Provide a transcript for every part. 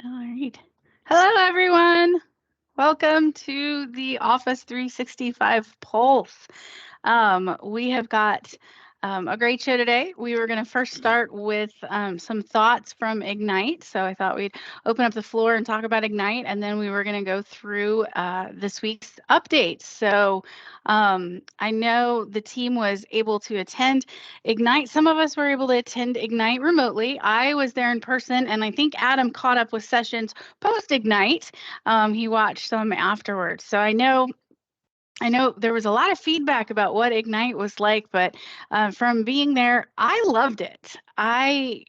All right. Hello, everyone. Welcome to the Office 365 Pulse. We have got a great show today. We were going to first start with some thoughts from Ignite. So I thought we'd open up the floor and talk about Ignite, and then we were going to go through this week's updates. So I know the team was able to attend Ignite. Some of us were able to attend Ignite remotely. I was there in person, and I think Adam caught up with sessions post Ignite. He watched some afterwards. So I know there was a lot of feedback about what Ignite was like, but from being there, I loved it. I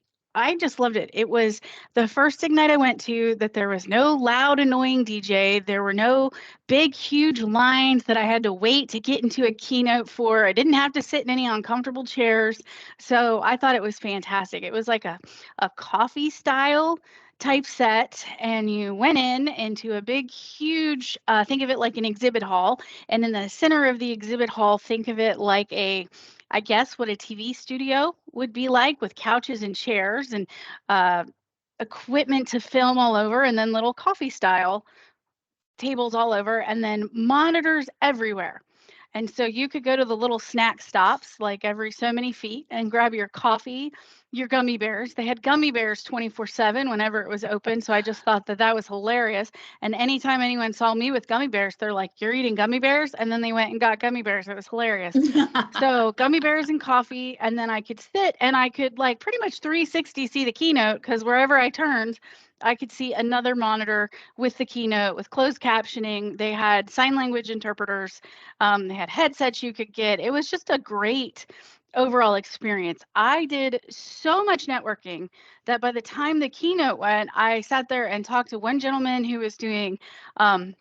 just loved it. It was the first Ignite I went to that there was no loud, annoying DJ. There were no big, huge lines that I had to wait to get into a keynote for. I didn't have to sit in any uncomfortable chairs. So I thought it was fantastic. It was like a coffee style type set, and you went into a big, huge, think of it like an exhibit hall, and in the center of the exhibit hall, think of it like I guess, what a TV studio would be like, with couches and chairs and uh, equipment to film all over, and then little coffee style tables all over, and then monitors everywhere. And so you could go to the little snack stops like every so many feet and grab your coffee, your gummy bears. They had gummy bears 24/7 whenever it was open. So I just thought that that was hilarious. And anytime anyone saw me with gummy bears, they're like, "You're eating gummy bears?" And then they went and got gummy bears. It was hilarious. So gummy bears and coffee. And then I could sit and I could like pretty much 360 see the keynote, because wherever I turned, I could see another monitor with the keynote with closed captioning. They had sign language interpreters. They had headsets you could get. It was just a great overall experience. I did so much networking that by the time the keynote went, I sat there and talked to one gentleman who was doing um,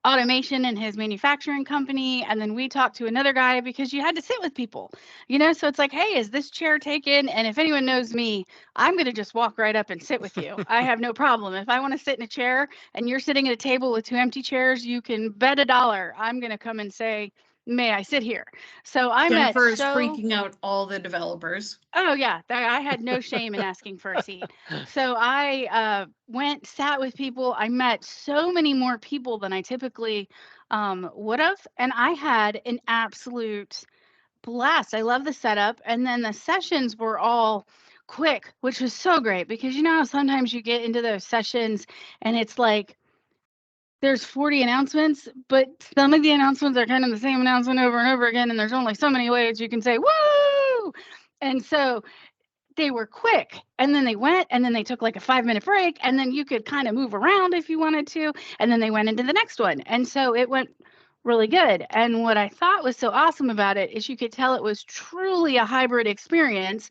automation in his manufacturing company, and then we talked to another guy because you had to sit with people, so it's like, hey, is this chair taken? And if anyone knows me, I'm going to just walk right up and sit with you. I have no problem. If I want to sit in a chair and you're sitting at a table with two empty chairs, you can bet $1 I'm going to come and say, may I sit here? So I met Jennifer is so freaking out all the developers. Oh yeah, I had no shame in asking for a seat. So I went, sat with people. I met so many more people than I typically would have, and I had an absolute blast. I love the setup, and then the sessions were all quick, which was so great, because how sometimes you get into those sessions and it's like there's 40 announcements, but some of the announcements are kind of the same announcement over and over again, and there's only so many ways you can say woo. And so they were quick, and then they went, and then they took like a 5-minute break, and then you could kind of move around if you wanted to, and then they went into the next one. And so it went really good. And what I thought was so awesome about it is you could tell it was truly a hybrid experience,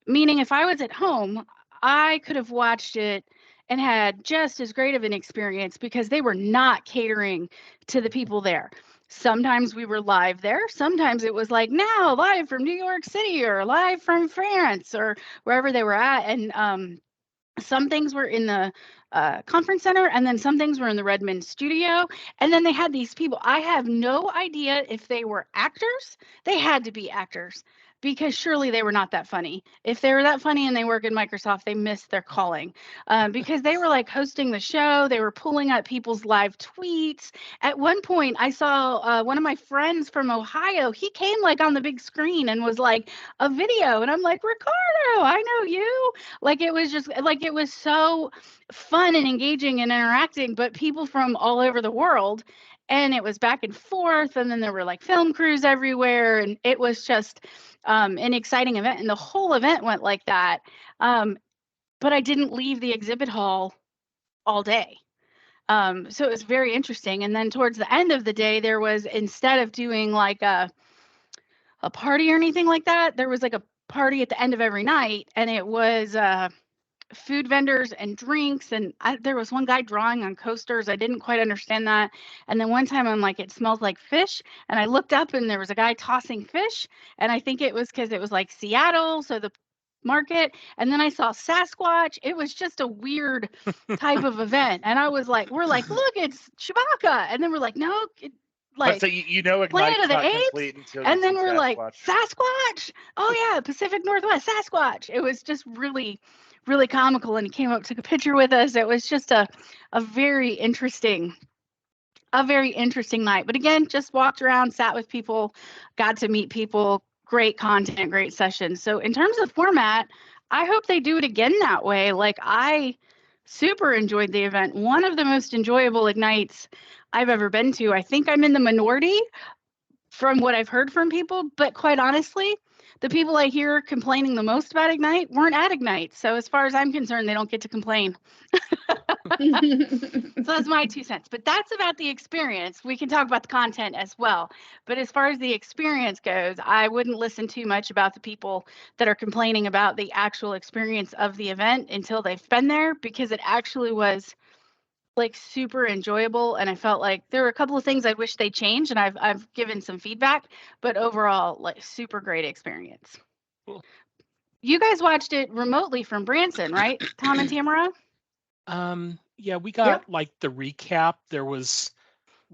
meaning if I was at home, I could have watched it and had just as great of an experience, because they were not catering to the people there. Sometimes we were live there. Sometimes it was like, now live from New York City or live from France or wherever they were at. And some things were in the conference center, and then some things were in the Redmond studio. And then they had these people. I have no idea if they were actors. They had to be actors, because surely they were not that funny. If they were that funny and they work in Microsoft, they missed their calling, because they were like hosting the show. They were pulling up people's live tweets. At one point, I saw one of my friends from Ohio. He came like on the big screen and was like a video. And I'm like, Ricardo, I know you. Like, it was just like, it was so fun and engaging and interacting, but people from all over the world. And it was back and forth. And then there were like film crews everywhere. And it was just an exciting event. And the whole event went like that. Um, but I didn't leave the exhibit hall all day. So it was very interesting. And then towards the end of the day, there was, instead of doing like a party or anything like that, there was like a party at the end of every night. And it was food vendors and drinks, and there was one guy drawing on coasters. I didn't quite understand that. And then one time I'm like, it smells like fish, and I looked up and there was a guy tossing fish, and I think it was because it was like Seattle, so the market. And then I saw Sasquatch. It was just a weird type of event, and I was like, we're like, look, it's Chewbacca, and then we're like, no, like So Ignite's Planet of the not Apes, complete until you and then see we're like Sasquatch. Sasquatch. Oh yeah, Pacific Northwest Sasquatch. It was just really, really comical, and he came up, took a picture with us. It was just a very interesting night. But again, just walked around, sat with people, got to meet people. Great content, great sessions. So in terms of format, I hope they do it again that way. Like I super enjoyed the event. One of the most enjoyable Ignites I've ever been to. I think I'm in the minority from what I've heard from people, but quite honestly, the people I hear complaining the most about Ignite weren't at Ignite. So as far as I'm concerned, they don't get to complain. So that's my 2 cents. But that's about the experience. We can talk about the content as well. But as far as the experience goes, I wouldn't listen too much about the people that are complaining about the actual experience of the event until they've been there, because it actually was like super enjoyable, and I felt like there were a couple of things I wish they changed, and I've given some feedback, but overall like super great experience. Cool. You guys watched it remotely from Branson, right, Tom and Tamara? Yeah, we got like the recap. There was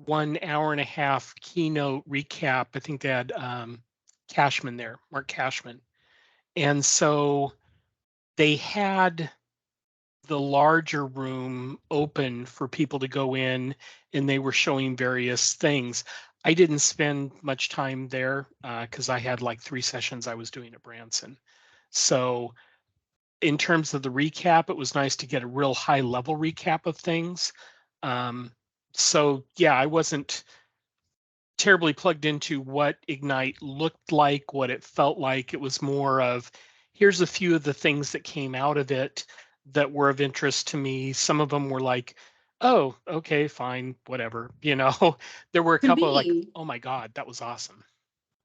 1 hour and a half keynote recap. I think they had Cashman there, Mark Cashman. And so they had the larger room open for people to go in, and they were showing various things. I didn't spend much time there because I had like 3 sessions I was doing at Branson. So in terms of the recap, it was nice to get a real high level recap of things. So yeah, I wasn't terribly plugged into what Ignite looked like, what it felt like. It was more of, here's a few of the things that came out of it that were of interest to me. Some of them were like, oh, okay, fine, whatever. There were a To couple of like, me, oh my God, that was awesome.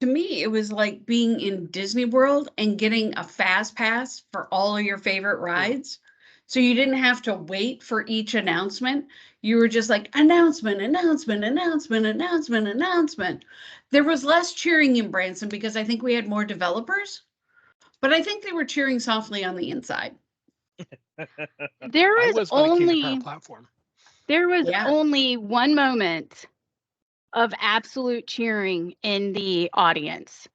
to me, it was like being in Disney World and getting a fast pass for all of your favorite rides. So you didn't have to wait for each announcement. You were just like announcement, announcement, announcement, announcement, announcement. There was less cheering in Branson because I think we had more developers, but I think they were cheering softly on the inside. There I was was when it came to Power only Platform. there was Yeah. only one moment of absolute cheering in the audience.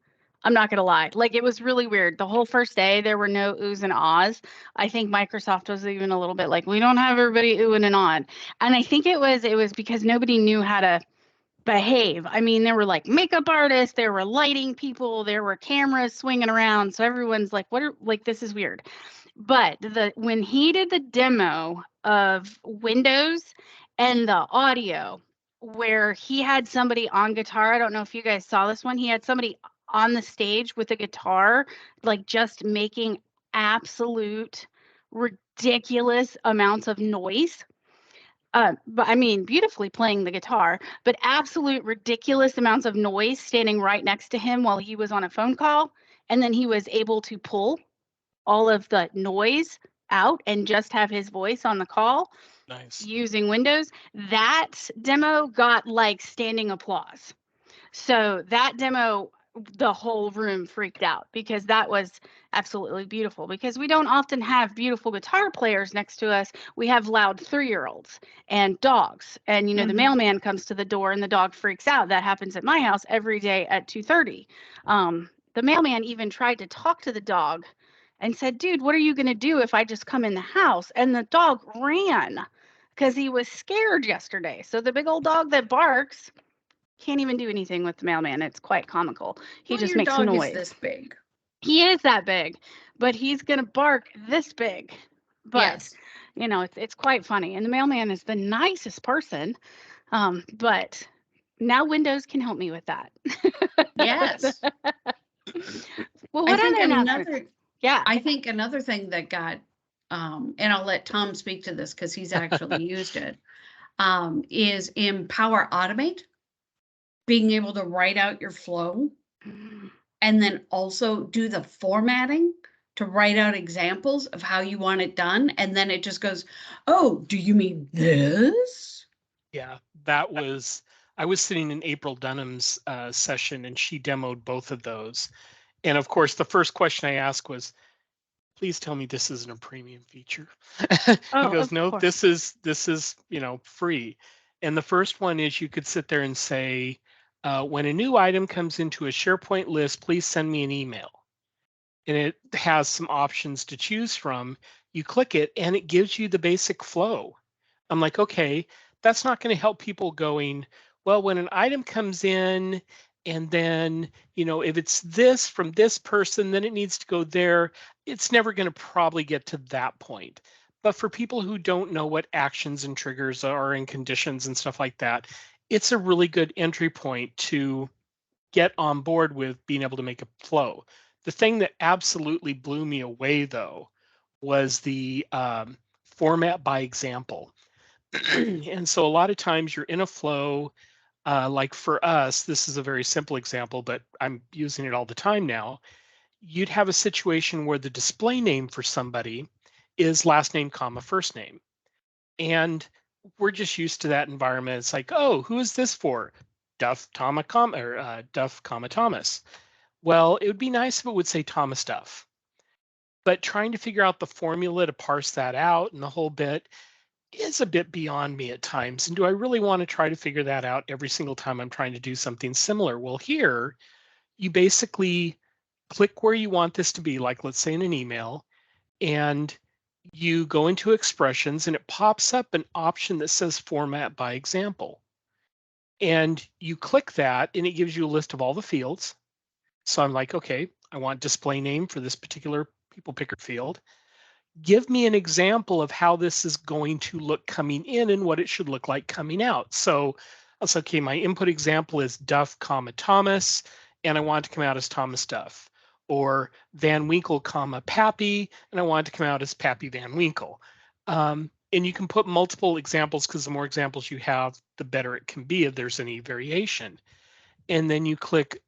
I'm not gonna lie, like it was really weird. The whole first day there were no oohs and ahs. I think Microsoft was even a little bit like, we don't have everybody oohing and ahhing. And I think it was because nobody knew how to behave. I mean, there were like makeup artists, there were lighting people, there were cameras swinging around. So everyone's like, this is weird. But when he did the demo of Windows and the audio, where he had somebody on guitar, I don't know if you guys saw this one, he had somebody on the stage with a guitar, like just making absolute ridiculous amounts of noise. But I mean, beautifully playing the guitar, but absolute ridiculous amounts of noise standing right next to him while he was on a phone call. And then he was able to pull all of the noise out and just have his voice on the call. Nice. Using Windows. That demo got like standing applause. So that demo, the whole room freaked out because that was absolutely beautiful, because we don't often have beautiful guitar players next to us. We have loud 3-year-olds and dogs, and the mailman comes to the door and the dog freaks out. That happens at my house every day at 2:30. The mailman even tried to talk to the dog and said, dude, what are you going to do if I just come in the house? And the dog ran because he was scared yesterday. So the big old dog that barks can't even do anything with the mailman. It's quite comical. He just your makes dog noise. is this big. He is that big, but he's going to bark this big. But, Yes. it's quite funny. And the mailman is the nicest person. But now Windows can help me with that. Yes. Well, what other announcements? Yeah. I think another thing that got, and I'll let Tom speak to this because he's actually used it, is in Power Automate, being able to write out your flow and then also do the formatting to write out examples of how you want it done. And then it just goes, oh, do you mean this? Yeah, I was sitting in April Dunham's session, and she demoed both of those. And of course, the first question I asked was, please tell me this isn't a premium feature. He goes, no, this is free. And the first one is you could sit there and say, When a new item comes into a SharePoint list, please send me an email. And it has some options to choose from. You click it and it gives you the basic flow. I'm like, okay, that's not going to help people going, well, when an item comes in and then, if it's this from this person, then it needs to go there. It's never going to probably get to that point. But for people who don't know what actions and triggers are and conditions and stuff like that, it's a really good entry point to get on board with being able to make a flow. The thing that absolutely blew me away, though, was the format by example. And so a lot of times you're in a flow, like for us, this is a very simple example, but I'm using it all the time now. You'd have a situation where the display name for somebody is last name, comma, first name. And we're just used to that environment. It's like, oh, who is this for? Duff, Duff, comma, Thomas. Well, it would be nice if it would say Thomas Duff. But trying to figure out the formula to parse that out and the whole bit is a bit beyond me at times. And do I really want to try to figure that out every single time I'm trying to do something similar? Well, here, you basically click where you want this to be, like let's say in an email, and you go into expressions and it pops up an option that says format by example. And you click that and it gives you a list of all the fields. So I'm like, okay, I want display name for this particular people picker field. Give me an example of how this is going to look coming in and what it should look like coming out. So I was okay, my input example is Duff, comma, Thomas, and I want it to come out as Thomas Duff. Or Van Winkle, comma, Pappy, and I want it to come out as Pappy Van Winkle. And you can put multiple examples because the more examples you have, the better it can be if there's any variation. And then you click,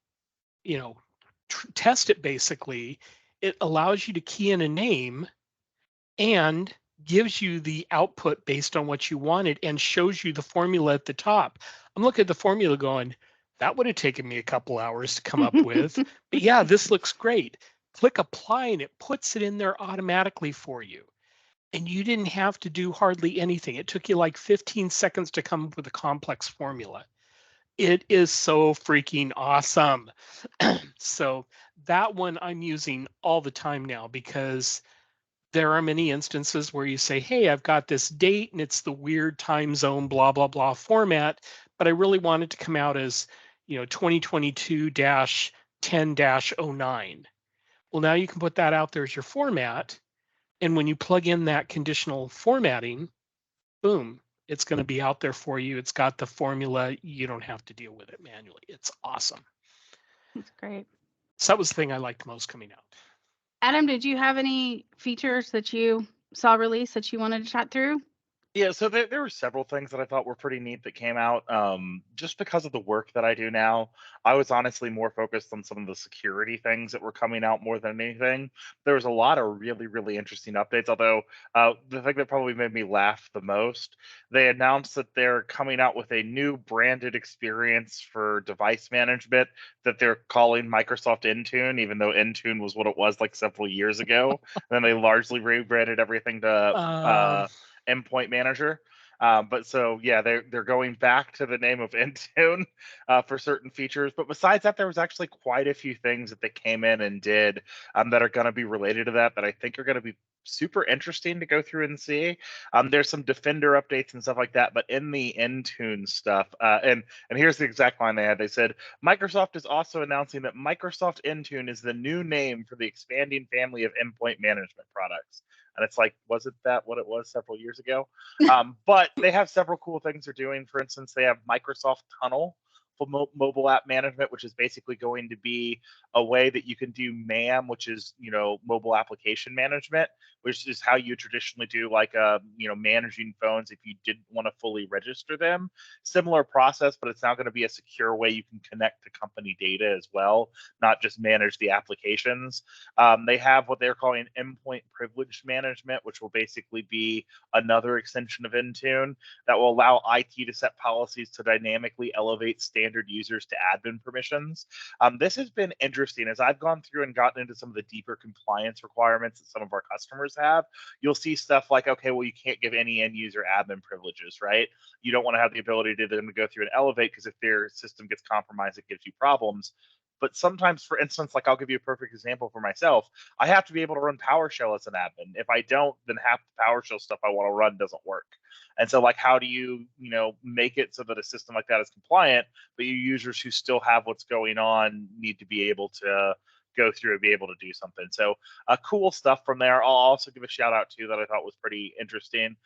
test it basically. It allows you to key in a name and gives you the output based on what you wanted and shows you the formula at the top. I'm looking at the formula going, that would have taken me a couple hours to come up with. But yeah, this looks great. Click apply and it puts it in there automatically for you. And you didn't have to do hardly anything. It took you like 15 seconds to come up with a complex formula. It is so freaking awesome. So that one I'm using all the time now because there are many instances where you say, hey, I've got this date and it's the weird time zone, blah, blah, blah format, but I really want it to come out as, 2022-10-09. Well, now you can put that out there as your format. And when you plug in that conditional formatting, boom, it's going to be out there for you. It's got the formula. You don't have to deal with it manually. It's awesome. That's great. So that was the thing I liked most coming out. Adam, did you have any features that you saw released that you wanted to chat through? Yeah, so there were several things that I thought were pretty neat that came out. Just because of the work that I do now, I was honestly more focused on some of the security things that were coming out more than anything. There was a lot of really, really interesting updates, although the thing that probably made me laugh the most, they announced that they're coming out with a new branded experience for device management that they're calling Microsoft Intune, even though Intune was what it was like several years ago. Then they largely rebranded everything to Endpoint Manager. But so yeah, they're going back to the name of Intune for certain features. But besides that, there was actually quite a few things that they came in and did that are going to be related to that I think are going to be super interesting to go through and see. There's some Defender updates and stuff like that, but in the Intune stuff, and here's the exact line they had. They said Microsoft is also announcing that Microsoft Intune is the new name for the expanding family of endpoint management products. And it's like, wasn't that what it was several years ago? But they have several cool things they're doing. For instance, they have Microsoft Tunnel for mobile app management, which is basically going to be a way that you can do MAM, which is, mobile application management, which is how you traditionally do like, managing phones if you didn't want to fully register them. Similar process, but it's now going to be a secure way you can connect to company data as well, not just manage the applications. They have what they're calling endpoint privilege management, which will basically be another extension of Intune that will allow IT to set policies to dynamically elevate standards standard users to admin permissions. This has been interesting as I've gone through and gotten into some of the deeper compliance requirements that some of our customers have. You'll see stuff like, okay, well, you can't give any end user admin privileges, right? You don't want to have the ability to them to go through and elevate because if their system gets compromised, it gives you problems. But sometimes, for instance, like I'll give you a perfect example for myself. I have to be able to run PowerShell as an admin. If I don't, then half the PowerShell stuff I want to run doesn't work. And so, like, how do you, make it so that a system like that is compliant, but your users who still have what's going on need to be able to go through and be able to do something. So cool stuff from there. I'll also give a shout out too that I thought was pretty interesting.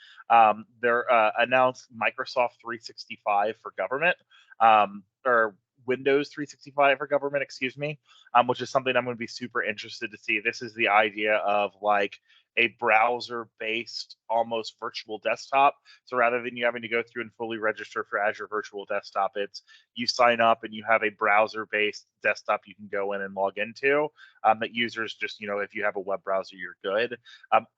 They're announced Microsoft 365 for government, or Windows 365 for government, excuse me, which is something I'm going to be super interested to see. This is the idea of like a browser-based almost virtual desktop. So rather than you having to go through and fully register for Azure Virtual Desktop, it's you sign up and you have a browser-based desktop you can go in and log into that users just, if you have a web browser, you're good.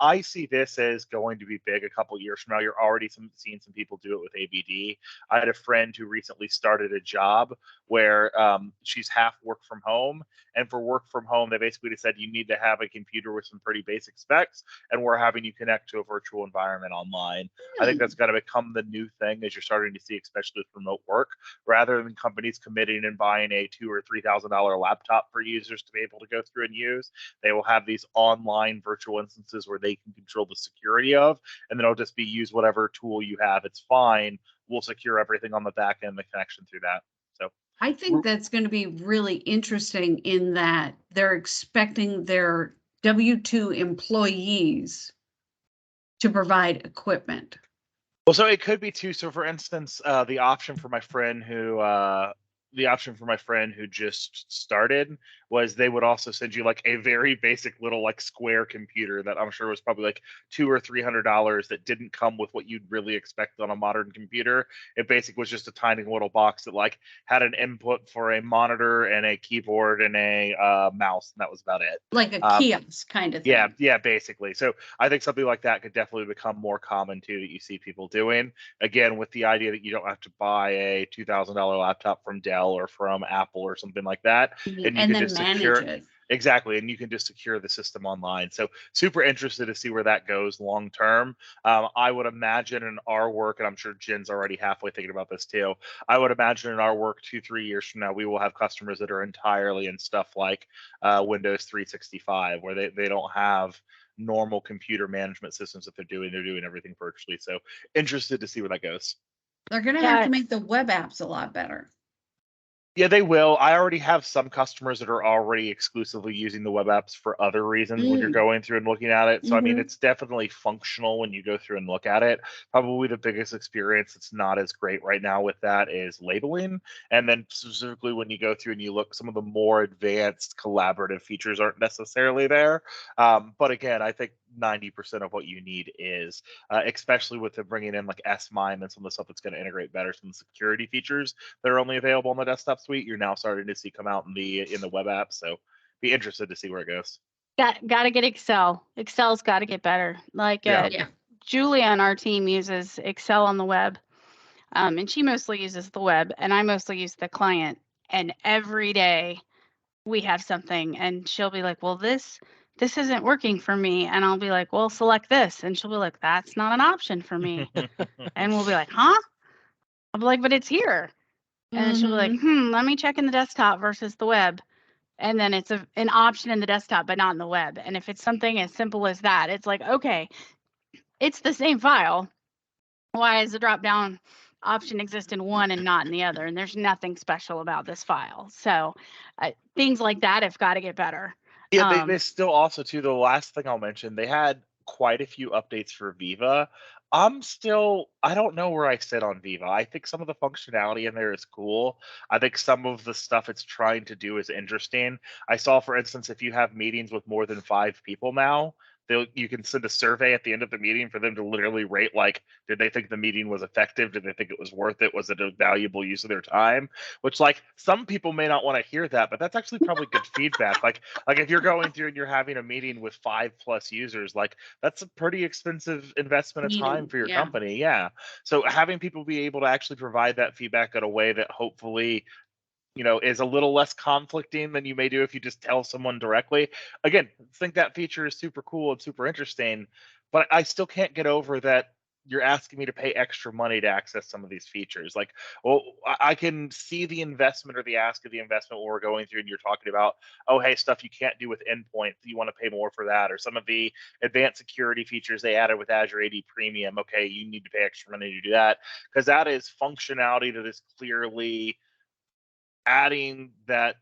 I see this as going to be big a couple years from now. You're already seeing some people do it with ABD. I had a friend who recently started a job where she's half work from home. And for work from home, they basically just said you need to have a computer with some pretty basic specs, and we're having you connect to a virtual environment online. I think that's going to become the new thing as you're starting to see, especially with remote work, rather than companies committing and buying a $2,000 or $3,000 laptop for users to be able to go through and use. They will have these online virtual instances where they can control the security of, and then it'll just be use whatever tool you have. It's fine. We'll secure everything on the back end, the connection through that. So I think that's going to be really interesting in that they're expecting their W-2 employees to provide equipment. Well, so it could be too. So, for instance, the option for my friend who just started was they would also send you like a very basic little like square computer that I'm sure was probably like $200 or $300 that didn't come with what you'd really expect on a modern computer. It basically was just a tiny little box that like had an input for a monitor and a keyboard and a mouse, and that was about it. Like a kiosk kind of thing. Yeah, basically. So I think something like that could definitely become more common too, that you see people doing. Again, with the idea that you don't have to buy a $2,000 laptop from Dell or from Apple or something like that, and you can then just manage secure it. Exactly, and you can just secure the system online. So super interested to see where that goes long term. I would imagine in our work, and I'm sure Jen's already halfway thinking about this too. I would imagine in our work 2-3 years from now, we will have customers that are entirely in stuff like Windows 365, where they don't have normal computer management systems that they're doing everything virtually. So interested to see where that goes. They're going to have to make the web apps a lot better. Yeah, they will. I already have some customers that are already exclusively using the web apps for other reasons when you're going through and looking at it. So, I mean, it's definitely functional when you go through and look at it. Probably the biggest experience that's not as great right now with that is labeling. And then specifically when you go through and you look, some of the more advanced collaborative features aren't necessarily there. But again, I think 90% of what you need is, especially with them bringing in like S-MIME and some of the stuff that's going to integrate better, some security features that are only available in the desktop suite, you're now starting to see come out in the web app. So be interested to see where it goes. Got to get Excel. Excel's got to get better. Like Julia on our team uses Excel on the web, and she mostly uses the web, and I mostly use the client. And every day we have something, and she'll be like, "Well, this isn't working for me," and I'll be like, "Well, select this," and she'll be like, "That's not an option for me," and we'll be like, "Huh?" I'll be like, "But it's here," and she'll be like, "Let me check in the desktop versus the web." And then it's an option in the desktop, but not in the web. And if it's something as simple as that, it's like, okay, it's the same file. Why does the drop down option exist in one and not in the other? And there's nothing special about this file. So things like that have got to get better. Yeah, they still also, too, the last thing I'll mention, they had quite a few updates for Viva. I don't know where I sit on Viva. I think some of the functionality in there is cool. I think some of the stuff it's trying to do is interesting. I saw, for instance, if you have meetings with more than 5 people now, you can send a survey at the end of the meeting for them to literally rate, like, did they think the meeting was effective? Did they think it was worth it? Was it a valuable use of their time? Which, like, some people may not want to hear that, but that's actually probably good feedback. Like if you're going through and you're having a meeting with 5+ users, like, that's a pretty expensive investment of time for your company. Yeah. So having people be able to actually provide that feedback in a way that hopefully, is a little less conflicting than you may do if you just tell someone directly. Again, think that feature is super cool and super interesting, but I still can't get over that you're asking me to pay extra money to access some of these features. Like, well, I can see the investment or the ask of the investment when we're going through and you're talking about, oh, hey, stuff you can't do with endpoint, you want to pay more for that, or some of the advanced security features they added with Azure AD Premium. Okay, you need to pay extra money to do that, because that is functionality that is clearly adding that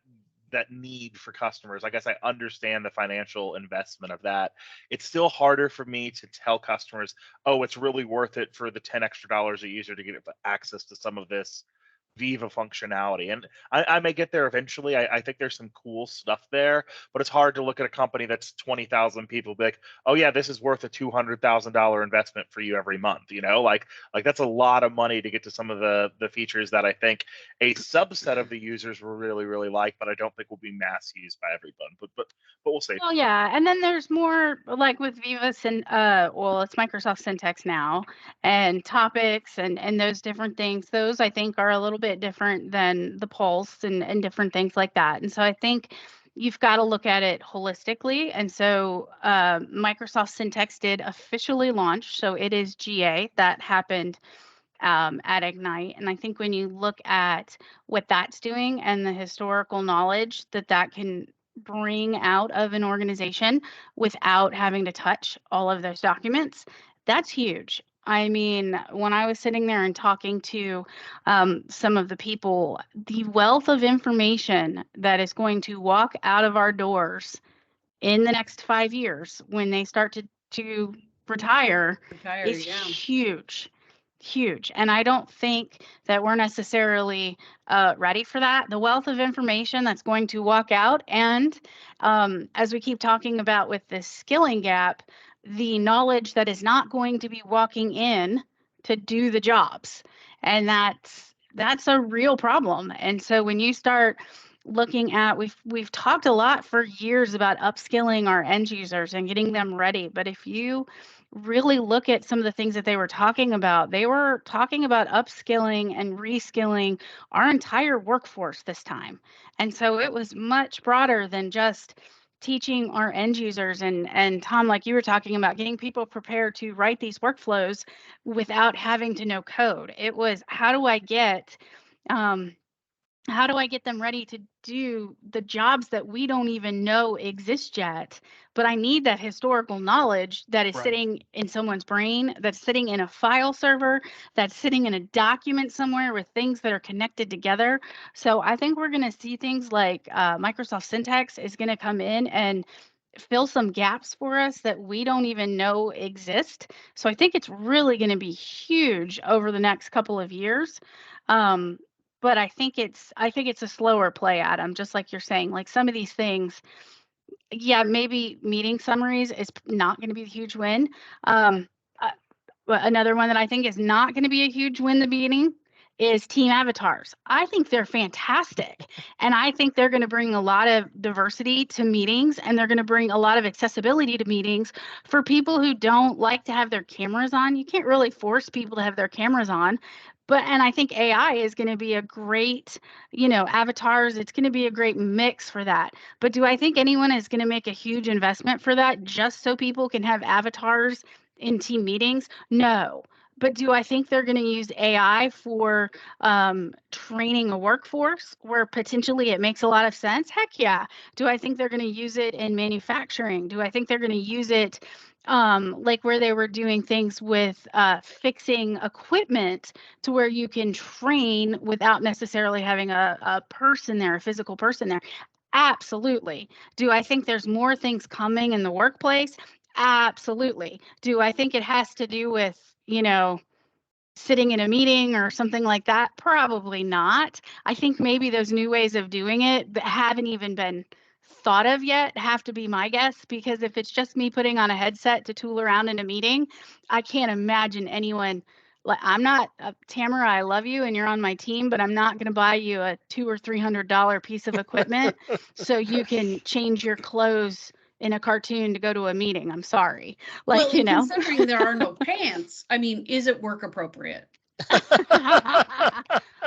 need for customers. I guess I understand the financial investment of that. It's still harder for me to tell customers, oh, it's really worth it for the $10 extra a user to get access to some of this Viva functionality. And I may get there eventually. I think there's some cool stuff there, but it's hard to look at a company that's 20,000 people, be like, oh yeah, this is worth a $200,000 investment for you every month. Like that's a lot of money to get to some of the features that I think a subset of the users will really, really like, but I don't think will be mass used by everyone. But we'll see. Well, yeah, and then there's more like with Viva it's Microsoft Syntex now, and topics and those different things. Those I think are a little bit different than the Pulse and different things like that. And so I think you've got to look at it holistically. And so Microsoft Syntex did officially launch, so it is GA. That happened at Ignite. And I think when you look at what that's doing and the historical knowledge that can bring out of an organization without having to touch all of those documents, that's huge. I mean, when I was sitting there and talking to some of the people, the wealth of information that is going to walk out of our doors in the next 5 years when they start to retire is huge. And I don't think that we're necessarily ready for that. The wealth of information that's going to walk out, and as we keep talking about with this skilling gap, the knowledge that is not going to be walking in to do the jobs. And that's a real problem. And so when you start looking at, we've talked a lot for years about upskilling our end users and getting them ready. But if you really look at some of the things that they were talking about upskilling and reskilling our entire workforce this time. And so it was much broader than just teaching our end users and Tom, like you were talking about, getting people prepared to write these workflows without having to know code. It was, how do I get them ready to do the jobs that we don't even know exist yet? But I need that historical knowledge that is sitting in someone's brain, that's sitting in a file server, that's sitting in a document somewhere with things that are connected together. So I think we're going to see things like Microsoft Syntex is going to come in and fill some gaps for us that we don't even know exist. So I think it's really going to be huge over the next couple of years. But I think it's a slower play, Adam, just like you're saying. Like some of these things, yeah, maybe meeting summaries is not going to be a huge win. But another one that I think is not going to be a huge win in the beginning is team avatars. I think they're fantastic. And I think they're going to bring a lot of diversity to meetings, and they're going to bring a lot of accessibility to meetings for people who don't like to have their cameras on. You can't really force people to have their cameras on. And I think AI is going to be a great, avatars, it's going to be a great mix for that. But do I think anyone is going to make a huge investment for that just so people can have avatars in team meetings? No. But do I think they're going to use AI for training a workforce where potentially it makes a lot of sense? Heck yeah. Do I think they're going to use it in manufacturing? Do I think they're going to use it like where they were doing things with fixing equipment to where you can train without necessarily having a person there, a physical person there? Absolutely. Do I think there's more things coming in the workplace? Absolutely. Do I think it has to do with, sitting in a meeting or something like that? Probably not. I think maybe those new ways of doing it that haven't even been thought of yet have to be my guess, because if it's just me putting on a headset to tool around in a meeting, I can't imagine anyone. Like, I'm not Tamara, I love you and you're on my team, but I'm not going to buy you a $200 or $300 piece of equipment so you can change your clothes in a cartoon to go to a meeting. I'm sorry. Like, Well, and considering there are no pants, I mean, is it work appropriate?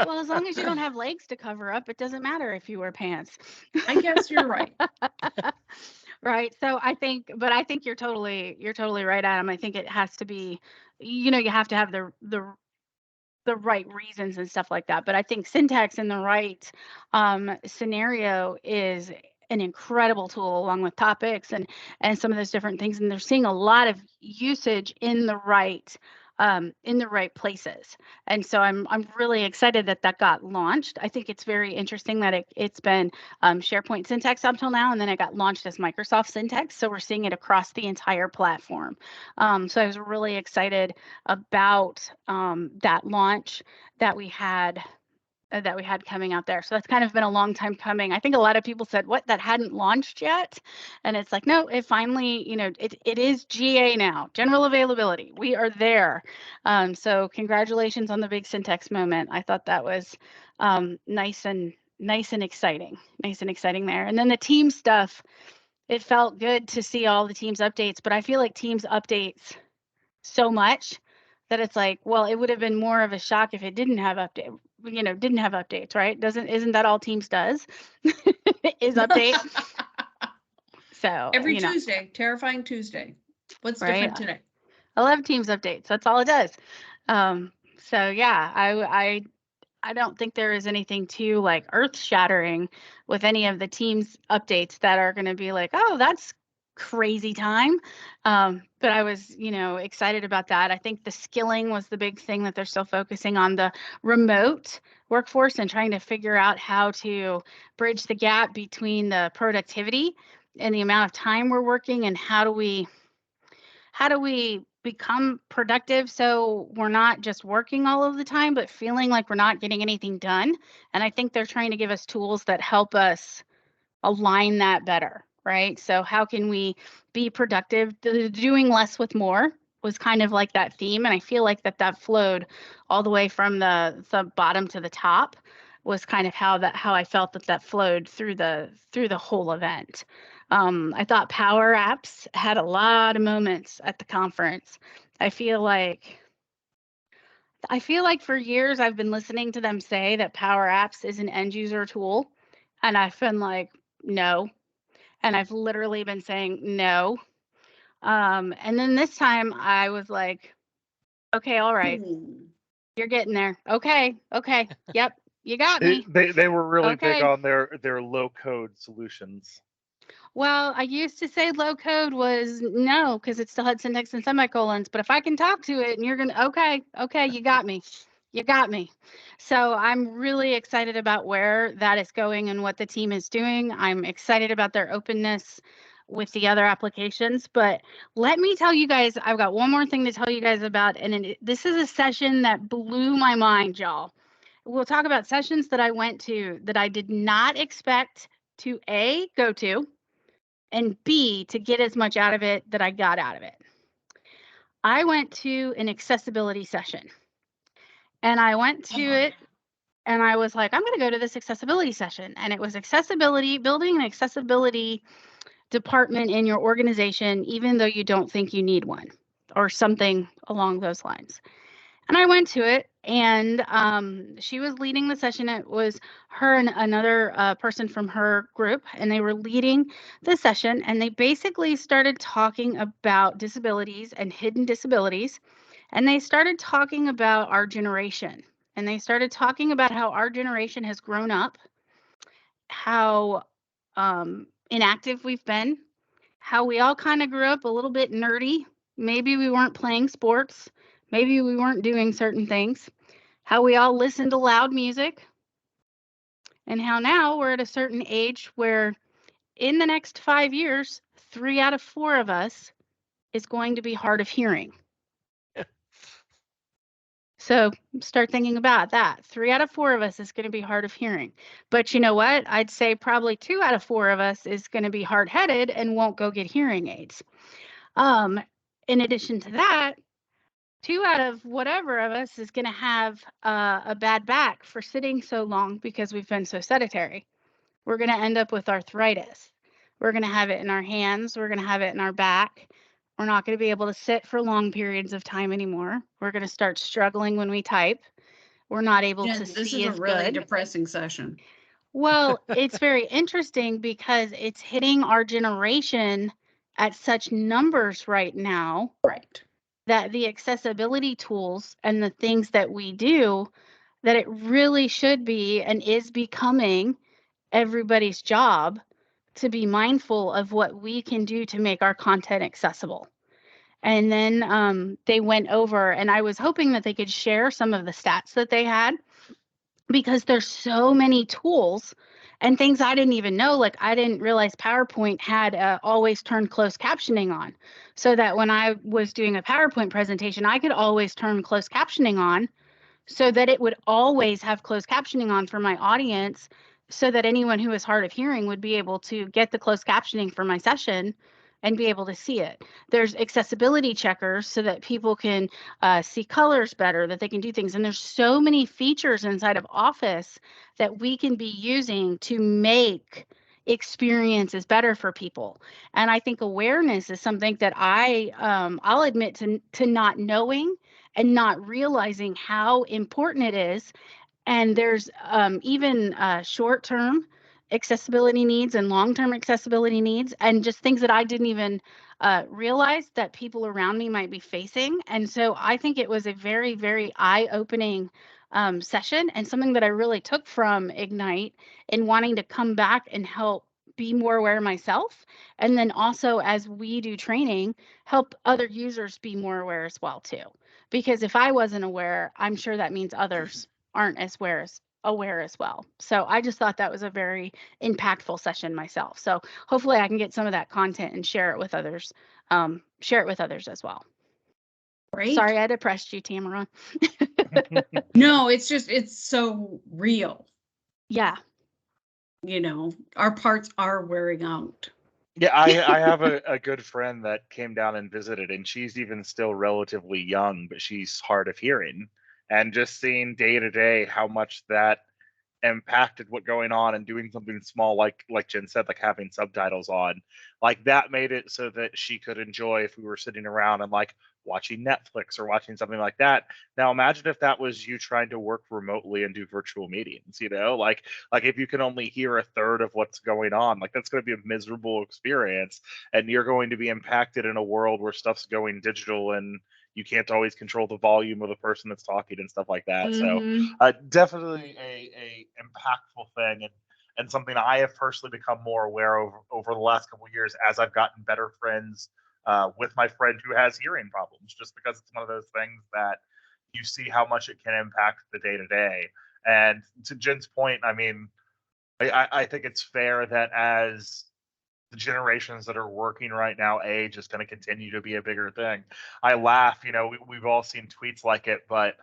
Well, as long as you don't have legs to cover up, it doesn't matter if you wear pants. I guess you're right. Right. So I think you're totally right, Adam. I think it has to be, you have to have the right reasons and stuff like that. But I think Syntax in the right scenario is an incredible tool, along with topics and some of those different things. And they're seeing a lot of usage in the right places. And so I'm really excited that got launched. I think it's very interesting that it's been SharePoint Syntax up till now, and then it got launched as Microsoft Syntax. So we're seeing it across the entire platform. So I was really excited about that launch that we had coming out there. So that's kind of been a long time coming. I think a lot of people said, what, that hadn't launched yet? And it's like, no, it finally, it is GA now, general availability. We are there. So congratulations on the big Syntax moment. I thought that was nice and exciting there. And then the team stuff, it felt good to see all the Teams updates, but I feel like Teams updates so much that it's like, well, it would have been more of a shock if it didn't have updates, right? Isn't that all Teams does? Is update. So every Tuesday, terrifying Tuesday. What's right? different today? I love Teams updates. That's all it does. So yeah, I don't think there is anything too like earth shattering with any of the Teams updates that are going to be like, oh, that's crazy time. But I was, excited about that. I think the skilling was the big thing that they're still focusing on, the remote workforce and trying to figure out how to bridge the gap between the productivity and the amount of time we're working, and how do we become productive so we're not just working all of the time but feeling like we're not getting anything done. And I think they're trying to give us tools that help us align that better, right? So how can we be productive? Doing less with more was kind of like that theme, and I feel like that flowed all the way from the bottom to the top, was kind of how I felt that flowed through the whole event. I thought Power Apps had a lot of moments at the conference. I feel like for years I've been listening to them say that Power Apps is an end user tool, and I've been like, no. And I've literally been saying no. And then this time I was like, okay, all right. You're getting there. Okay. Yep. You got me. They were really big on their low code solutions. Well, I used to say low code was no, because it still had syntax and semicolons. But if I can talk to it and you're going to, okay, you got me. You got me. So I'm really excited about where that is going and what the team is doing. I'm excited about their openness with the other applications. But let me tell you guys, I've got one more thing to tell you guys about. And this is a session that blew my mind, y'all. We'll talk about sessions that I went to that I did not expect to A, go to, and B, to get as much out of it that I got out of it. I went to an accessibility session. And I went to it and I was like, I'm going to go to this accessibility session. And it was accessibility, building an accessibility department in your organization, even though you don't think you need one, or something along those lines. And I went to it, and she was leading the session. It was her and another person from her group, and they were leading the session. And they basically started talking about disabilities and hidden disabilities. And they started talking about our generation. And they started talking about how our generation has grown up, how inactive we've been, how we all kind of grew up a little bit nerdy. Maybe we weren't playing sports. Maybe we weren't doing certain things. How we all listened to loud music. And how now we're at a certain age where in the next 5 years, 3 out of 4 of us is going to be hard of hearing. So start thinking about that. 3 out of 4 of us is going to be hard of hearing. But you know what? I'd say probably 2 out of 4 of us is going to be hard-headed and won't go get hearing aids. In addition to that, 2 out of whatever of us is going to have a bad back for sitting so long because we've been so sedentary. We're going to end up with arthritis. We're going to have it in our hands. We're going to have it in our back. We're not going to be able to sit for long periods of time anymore. We're going to start struggling when we type. We're not able Jen, to this see is a as really good. depressing session. Well, it's very interesting because it's hitting our generation at such numbers right now Right. that the accessibility tools and the things that we do, that it really should be and is becoming everybody's job to be mindful of what we can do to make our content accessible. And then they went over, and I was hoping that they could share some of the stats that they had, because there's so many tools and things I didn't even know. Like, I didn't realize PowerPoint had always turn closed captioning on, so that when I was doing a PowerPoint presentation, I could always turn closed captioning on, so that it would always have closed captioning on for my audience, so that anyone who is hard of hearing would be able to get the closed captioning for my session and be able to see it. There's accessibility checkers so that people can see colors better, that they can do things. And there's so many features inside of Office that we can be using to make experiences better for people. And I think awareness is something that I'll admit to not knowing and not realizing how important it is. And there's even short-term accessibility needs and long-term accessibility needs, and just things that I didn't even realize that people around me might be facing. And so I think it was a very, very eye-opening session, and something that I really took from Ignite in wanting to come back and help be more aware myself. And then also, as we do training, help other users be more aware as well too. Because if I wasn't aware, I'm sure that means others aren't as aware as well. So I just thought that was a very impactful session myself. So hopefully I can get some of that content and share it with others as well. Great. Sorry, I depressed you, Tamara. No, it's so real. Yeah. You know, our parts are wearing out. Yeah, I have a good friend that came down and visited, and she's even still relatively young, but she's hard of hearing. And just seeing day to day how much that impacted what going on, and doing something small like Jen said, like having subtitles on, like that made it so that she could enjoy if we were sitting around and like watching Netflix or watching something like that. Now imagine if that was you trying to work remotely and do virtual meetings, like if you can only hear a third of what's going on, like that's going to be a miserable experience, and you're going to be impacted in a world where stuff's going digital and you can't always control the volume of the person that's talking and stuff like that. So definitely a impactful thing, and something I have personally become more aware of over the last couple of years as I've gotten better friends with my friend who has hearing problems, just because it's one of those things that you see how much it can impact the day to day. And to Jen's point, I mean, I think it's fair that as the generations that are working right now age, is going to continue to be a bigger thing. I laugh, we've all seen tweets like it, but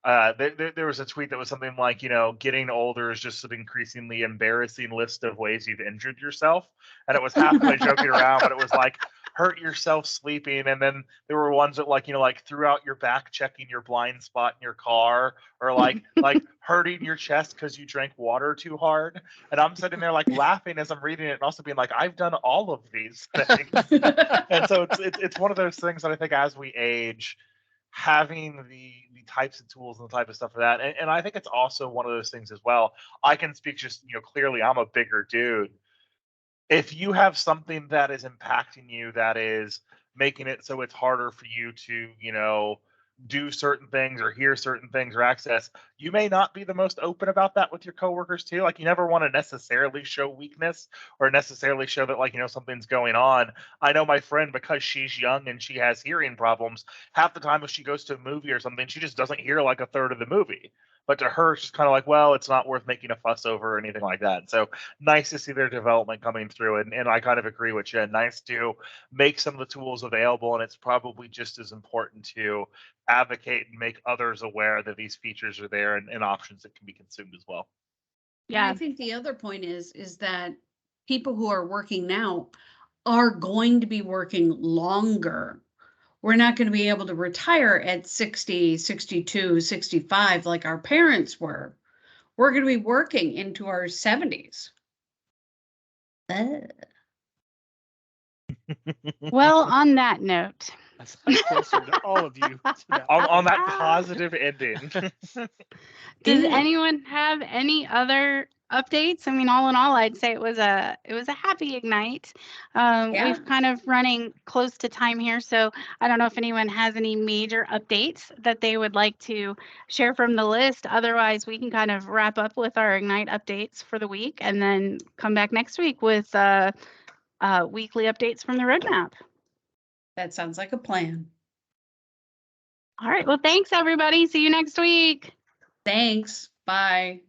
there was a tweet that was something like, getting older is just an increasingly embarrassing list of ways you've injured yourself. And it was halfway joking around, but it was like, hurt yourself sleeping. And then there were ones that like threw out your back checking your blind spot in your car, or like hurting your chest because you drank water too hard. And I'm sitting there like laughing as I'm reading it, and also being like, I've done all of these things. And so it's one of those things that I think as we age, having the types of tools and the type of stuff for that. And I think it's also one of those things as well. I can speak just, clearly I'm a bigger dude. If you have something that is impacting you, that is making it so it's harder for you to, do certain things or hear certain things or access, you may not be the most open about that with your coworkers too. Like, you never want to necessarily show weakness or necessarily show that, like, something's going on. I know my friend, because she's young and she has hearing problems, half the time if she goes to a movie or something, she just doesn't hear like a third of the movie but to her, it's just kind of like, well, it's not worth making a fuss over or anything like that. So nice to see their development coming through. And I kind of agree with Jen. Nice to make some of the tools available. And it's probably just as important to advocate and make others aware that these features are there and options that can be consumed as well. And I Yeah. think the other point is that people who are working now are going to be working longer. We're not going to be able to retire at 60, 62, 65 like our parents were. We're going to be working into our 70s. Well, on that note, That's closer to all of you. To that. On that positive ending. does Yeah. anyone have any other updates? I mean, all in all, I'd say it was a happy Ignite. Yeah. We've kind of running close to time here, so I don't know if anyone has any major updates that they would like to share from the list. Otherwise, we can kind of wrap up with our Ignite updates for the week and then come back next week with weekly updates from the roadmap. That sounds like a plan. All right. Well, thanks, everybody. See you next week. Thanks. Bye.